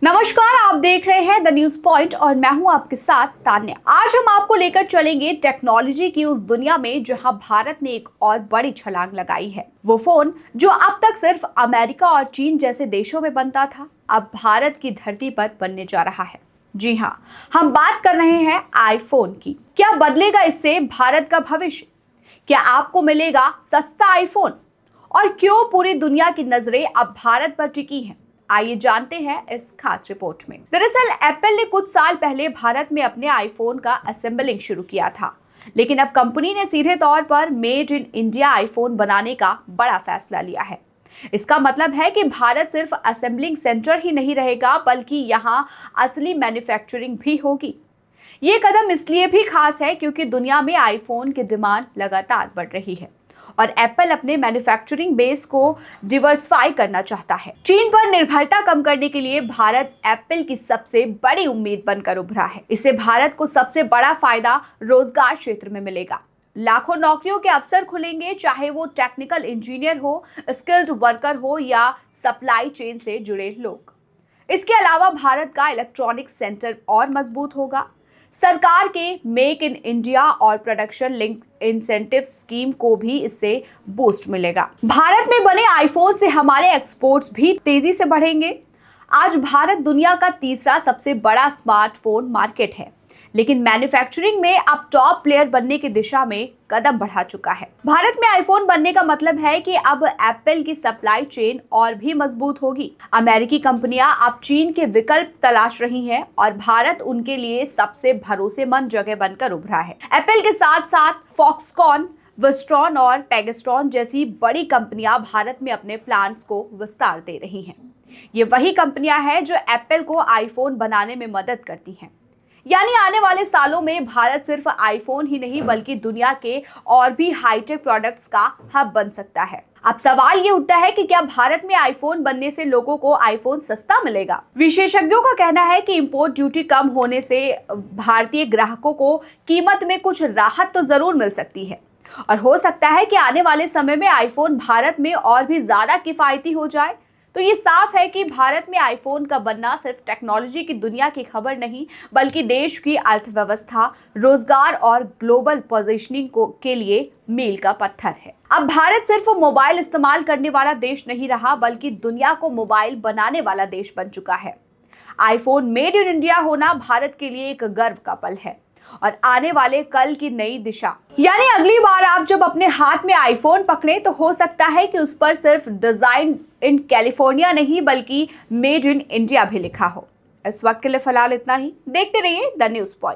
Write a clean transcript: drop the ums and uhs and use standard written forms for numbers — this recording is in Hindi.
नमस्कार, आप देख रहे हैं द न्यूज पॉइंट और मैं हूं आपके साथ तान्या। आज हम आपको लेकर चलेंगे टेक्नोलॉजी की उस दुनिया में जहां भारत ने एक और बड़ी छलांग लगाई है। वो फोन जो अब तक सिर्फ अमेरिका और चीन जैसे देशों में बनता था, अब भारत की धरती पर बनने जा रहा है। जी हाँ, हम बात कर रहे हैं आईफोन की। क्या बदलेगा इससे भारत का भविष्य? क्या आपको मिलेगा सस्ता आईफोन? और क्यों पूरी दुनिया की नजरें अब भारत पर टिकी हैं? आइए जानते हैं इस खास रिपोर्ट में। दरअसल एप्पल ने कुछ साल पहले भारत में अपने आईफोन का असेंबलिंग शुरू किया था, लेकिन अब कंपनी ने सीधे तौर पर मेड इन इंडिया आईफोन बनाने का बड़ा फैसला लिया है। इसका मतलब है कि भारत सिर्फ असेंबलिंग सेंटर ही नहीं रहेगा, बल्कि यहाँ असली मैन्युफैक्चरिंग भी होगी। ये कदम इसलिए भी खास है क्योंकि दुनिया में आईफोन की डिमांड लगातार बढ़ रही है और एप्पल अपने मैन्युफैक्चरिंग बेस को डिवर्सिफाई करना चाहता है। चीन पर निर्भरता कम करने के लिए भारत एप्पल की सबसे बड़ी उम्मीद बनकर उभरा है। इससे भारत को सबसे बड़ा फायदा रोजगार क्षेत्र में मिलेगा। लाखों नौकरियों के अवसर खुलेंगे, चाहे वो टेक्निकल इंजीनियर हो, स्किल्ड वर्कर हो या सप्लाई चेन से जुड़े लोग। इसके अलावा भारत का इलेक्ट्रॉनिक सेंटर और मजबूत होगा। सरकार के मेक इन इंडिया और प्रोडक्शन लिंक इंसेंटिव स्कीम को भी इससे बूस्ट मिलेगा। भारत में बने आईफोन से हमारे एक्सपोर्ट्स भी तेजी से बढ़ेंगे। आज भारत दुनिया का तीसरा सबसे बड़ा स्मार्टफोन मार्केट है, लेकिन मैन्युफैक्चरिंग में अब टॉप प्लेयर बनने की दिशा में कदम बढ़ा चुका है। भारत में आईफोन बनने का मतलब है कि अब एप्पल की सप्लाई चेन और भी मजबूत होगी। अमेरिकी कंपनियां अब चीन के विकल्प तलाश रही हैं और भारत उनके लिए सबसे भरोसेमंद जगह बनकर उभरा है। एप्पल के साथ साथ फॉक्सकॉन, विस्ट्रॉन और पेगास्ट्रॉन जैसी बड़ी कंपनियां भारत में अपने प्लांट्स को विस्तार दे रही हैं। ये वही कंपनियां हैं जो एप्पल को आईफोन बनाने में मदद करती हैं। यानी आने वाले सालों में भारत सिर्फ आईफोन ही नहीं बल्कि दुनिया के और भी हाईटेक प्रोडक्ट्स का हब बन सकता है। अब सवाल ये उठता है कि क्या भारत में आईफोन बनने से लोगों को आईफोन सस्ता मिलेगा? विशेषज्ञों का कहना है कि इंपोर्ट ड्यूटी कम होने से भारतीय ग्राहकों को कीमत में कुछ राहत तो जरूर मिल सकती है और हो सकता है कि आने वाले समय में आईफोन भारत में और भी ज्यादा किफायती हो जाए। तो ये साफ है कि भारत में आईफोन का बनना सिर्फ टेक्नोलॉजी की दुनिया की खबर नहीं, बल्कि देश की अर्थव्यवस्था, रोजगार और ग्लोबल पोजीशनिंग के लिए मील का पत्थर है। अब भारत सिर्फ मोबाइल इस्तेमाल करने वाला देश नहीं रहा, बल्कि दुनिया को मोबाइल बनाने वाला देश बन चुका है। आईफोन मेड इन इंडिया होना भारत के लिए एक गर्व का पल है और आने वाले कल की नई दिशा। यानी अगली बार आप जब अपने हाथ में आईफोन पकड़े तो हो सकता है कि उस पर सिर्फ डिजाइन इन कैलिफोर्निया नहीं बल्कि मेड इन इंडिया भी लिखा हो। इस वक्त के लिए फिलहाल इतना ही। देखते रहिए द न्यूज पॉइंट।